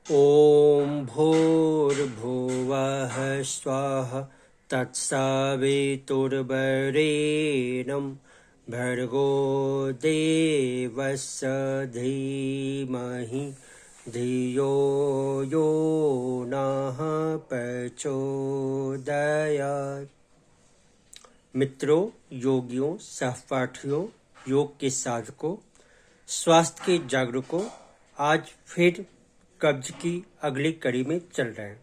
ॐ भूर्भुवः स्वः तत्सवितुर्वरेण्यं भर्गो देवस्य धीमहि धियो यो नः प्रचोदयात्। मित्रों, योगियों, सहपाठियों, योग के साधकों, स्वास्थ्य के जागरूकों, आज फिर कब्ज की अगली कड़ी में चल रहे हैं।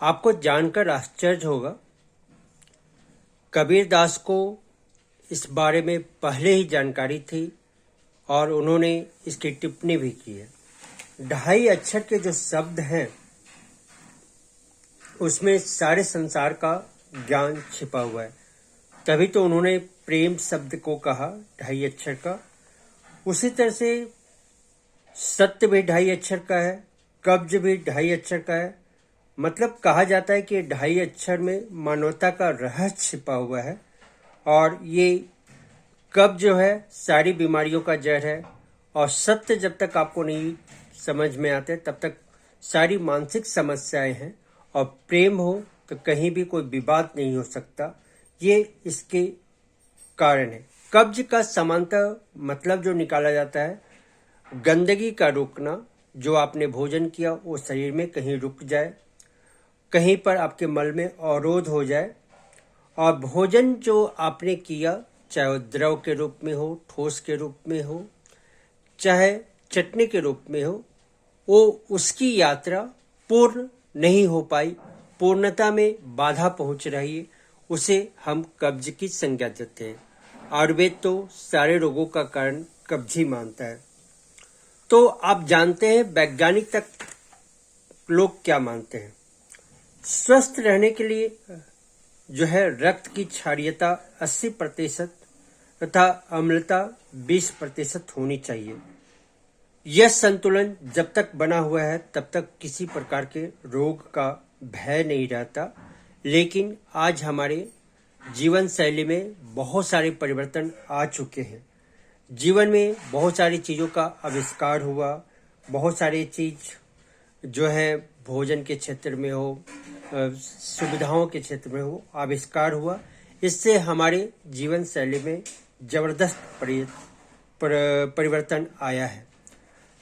आपको जानकर आश्चर्य होगा, कबीर दास को इस बारे में पहले ही जानकारी थी और उन्होंने इसकी टिप्पणी भी की है। 2.5 अक्षर के जो शब्द हैं उसमें सारे संसार का ज्ञान छिपा हुआ है, तभी तो उन्होंने प्रेम शब्द को कहा 2.5 अक्षर का। उसी तरह से सत्य भी 2.5 अक्षर का है, कब्ज भी 2.5 अक्षर का है। मतलब कहा जाता है कि 2.5 अक्षर में मानवता का रहस्य छिपा हुआ है और ये कब्ज जो है सारी बीमारियों का जड़ है। और सत्य जब तक आपको नहीं समझ में आते तब तक सारी मानसिक समस्याएं हैं। और प्रेम हो तो कहीं भी कोई विवाद नहीं हो सकता, ये इसके कारण है। कब्ज का समांतर मतलब जो निकाला जाता है, गंदगी का रुकना। जो आपने भोजन किया वो शरीर में कहीं रुक जाए, कहीं पर आपके मल में अवरोध हो जाए। और भोजन जो आपने किया, चाहे वो द्रव के रूप में हो, ठोस के रूप में हो, चाहे चटनी के रूप में हो, वो उसकी यात्रा पूर्ण नहीं हो पाई, पूर्णता में बाधा पहुंच रही है, उसे हम कब्ज की संज्ञा देते हैं। आयुर्वेद तो सारे रोगों का कारण कब्ज ही मानता है। तो आप जानते हैं वैज्ञानिक तक लोग क्या मानते हैं। स्वस्थ रहने के लिए जो है रक्त की क्षारीयता 80% तथा अम्लता 20% होनी चाहिए। यह संतुलन जब तक बना हुआ है तब तक किसी प्रकार के रोग का भय नहीं रहता। लेकिन आज हमारे जीवन शैली में बहुत सारे परिवर्तन आ चुके हैं। जीवन में बहुत सारी चीज़ों का आविष्कार हुआ, बहुत सारी चीज़ जो है भोजन के क्षेत्र में हो, सुविधाओं के क्षेत्र में हो, आविष्कार हुआ। इससे हमारे जीवन शैली में जबरदस्त परिवर्तन आया है।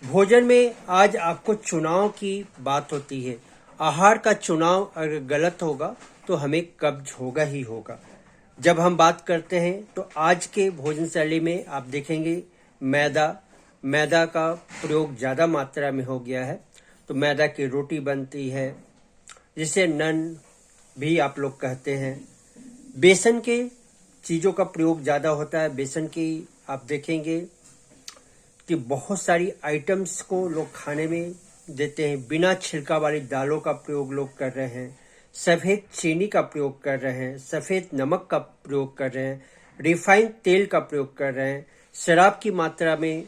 भोजन में आज आपको चुनाव की बात होती है। आहार का चुनाव अगर गलत होगा तो हमें कब्ज होगा ही होगा। जब हम बात करते हैं तो आज के भोजन शैली में आप देखेंगे मैदा का प्रयोग ज़्यादा मात्रा में हो गया है। तो मैदा की रोटी बनती है, जिसे नन भी आप लोग कहते हैं। बेसन के चीज़ों का प्रयोग ज़्यादा होता है। बेसन की आप देखेंगे कि बहुत सारी आइटम्स को लोग खाने में देते हैं। बिना छिलका वाली दालों का प्रयोग लोग कर रहे हैं, सफ़ेद चीनी का प्रयोग कर रहे हैं, सफ़ेद नमक का प्रयोग कर रहे हैं, रिफाइंड तेल का प्रयोग कर रहे हैं। शराब की मात्रा में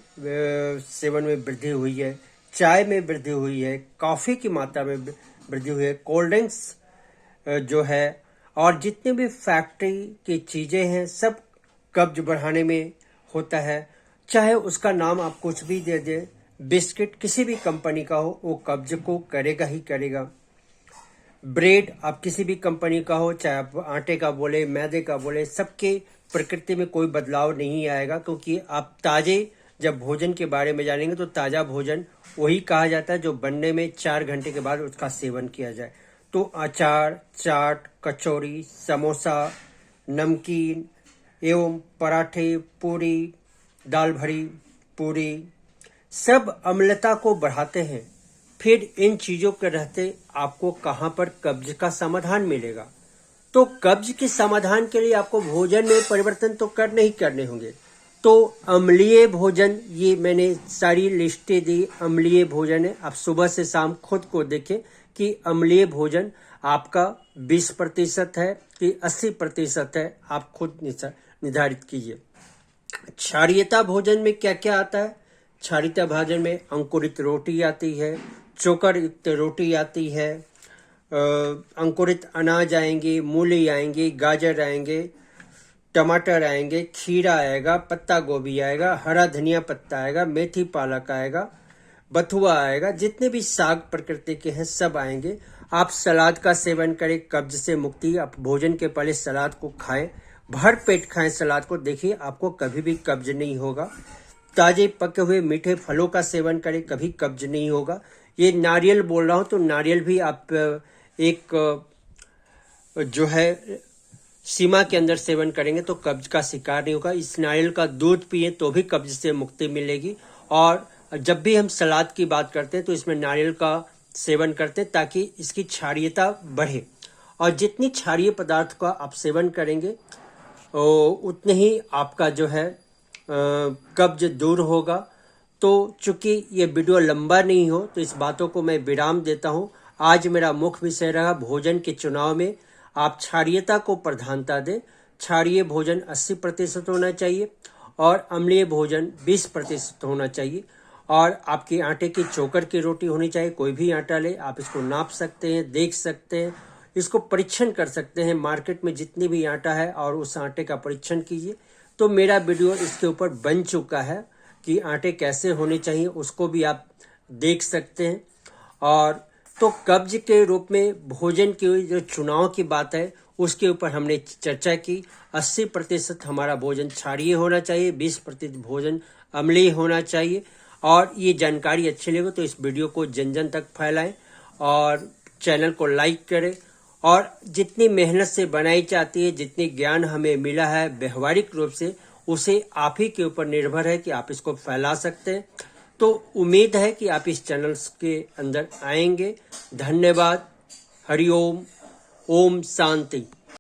सेवन में वृद्धि हुई है, चाय में वृद्धि हुई है, कॉफ़ी की मात्रा में वृद्धि हुई है, कोल्ड ड्रिंक्स जो है, और जितने भी फैक्ट्री की चीज़ें हैं सब कब्ज बढ़ाने में होता है। चाहे उसका नाम आप कुछ भी दे दें, बिस्किट किसी भी कंपनी का हो, वो कब्ज को करेगा ही करेगा। ब्रेड आप किसी भी कंपनी का हो, चाहे आप आटे का बोले, मैदे का बोले, सबके प्रकृति में कोई बदलाव नहीं आएगा। क्योंकि आप ताजे जब भोजन के बारे में जानेंगे तो ताज़ा भोजन वही कहा जाता है जो बनने में 4 घंटे के बाद उसका सेवन किया जाए। तो अचार, चाट, कचौरी, समोसा, नमकीन एवं पराठे, पूरी, दाल भरी, पूरी सब अम्लता को बढ़ाते हैं। फिर इन चीज़ों के रहते आपको कहाँ पर कब्ज का समाधान मिलेगा। तो कब्ज के समाधान के लिए आपको भोजन में परिवर्तन तो करने ही करने होंगे। तो अम्लीय भोजन, ये मैंने सारी लिस्टें दी। अम्लीय भोजन है, आप सुबह से शाम खुद को देखें कि अम्लीय भोजन आपका 20% है कि 80% है, आप खुद निर्धारित कीजिए। क्षारीयता भोजन में क्या क्या आता है। क्षारीयता भोजन में अंकुरित रोटी आती है, चोकर युक्त रोटी आती है, अंकुरित अनाज आएंगे, मूली आएंगे, गाजर आएंगे, टमाटर आएंगे, खीरा आएगा, पत्ता गोभी आएगा, हरा धनिया पत्ता आएगा, मेथी पालक आएगा, बथुआ आएगा, जितने भी साग प्रकृति के हैं सब आएंगे। आप सलाद का सेवन करें, कब्ज से मुक्ति। आप भोजन के पहले सलाद को खाएं, भर पेट खाएं सलाद को, देखिए आपको कभी भी कब्ज नहीं होगा। ताजे पके हुए मीठे फलों का सेवन करें, कभी कब्ज नहीं होगा। ये नारियल बोल रहा हूं तो नारियल भी आप एक जो है सीमा के अंदर सेवन करेंगे तो कब्ज का शिकार नहीं होगा। इस नारियल का दूध पिए तो भी कब्ज से मुक्ति मिलेगी। और जब भी हम सलाद की बात करते हैं तो इसमें नारियल का सेवन करते हैं ताकि इसकी क्षारीयता बढ़े। और जितनी क्षारीय पदार्थ का आप सेवन करेंगे उतने ही आपका जो है कब्ज दूर होगा। तो चूंकि ये वीडियो लंबा नहीं हो तो इस बातों को मैं विराम देता हूँ। आज मेरा मुख्य विषय रहा भोजन के चुनाव में आप क्षारीयता को प्रधानता दें। क्षारीय भोजन 80% होना चाहिए और अम्लीय भोजन 20% होना चाहिए। और आपकी आटे की चोकर की रोटी होनी चाहिए। कोई भी आटा ले, आप इसको नाप सकते हैं, देख सकते हैं, इसको परीक्षण कर सकते हैं। मार्केट में जितनी भी आटा है और उस आटे का परीक्षण कीजिए। तो मेरा वीडियो इसके ऊपर बन चुका है कि आटे कैसे होने चाहिए, उसको भी आप देख सकते हैं। और तो कब्ज के रूप में भोजन की जो चुनाव की बात है उसके ऊपर हमने चर्चा की। 80% हमारा भोजन क्षारीय होना चाहिए, 20% भोजन अम्लीय होना चाहिए। और ये जानकारी अच्छी लगे तो इस वीडियो को जन जन तक फैलाएं और चैनल को लाइक करें। और जितनी मेहनत से बनाई जाती है, जितनी ज्ञान हमें मिला है व्यवहारिक रूप से, उसे आप ही के ऊपर निर्भर है कि आप इसको फैला सकते हैं। तो उम्मीद है कि आप इस चैनल के अंदर आएंगे। धन्यवाद। हरिओम। ओम शांति।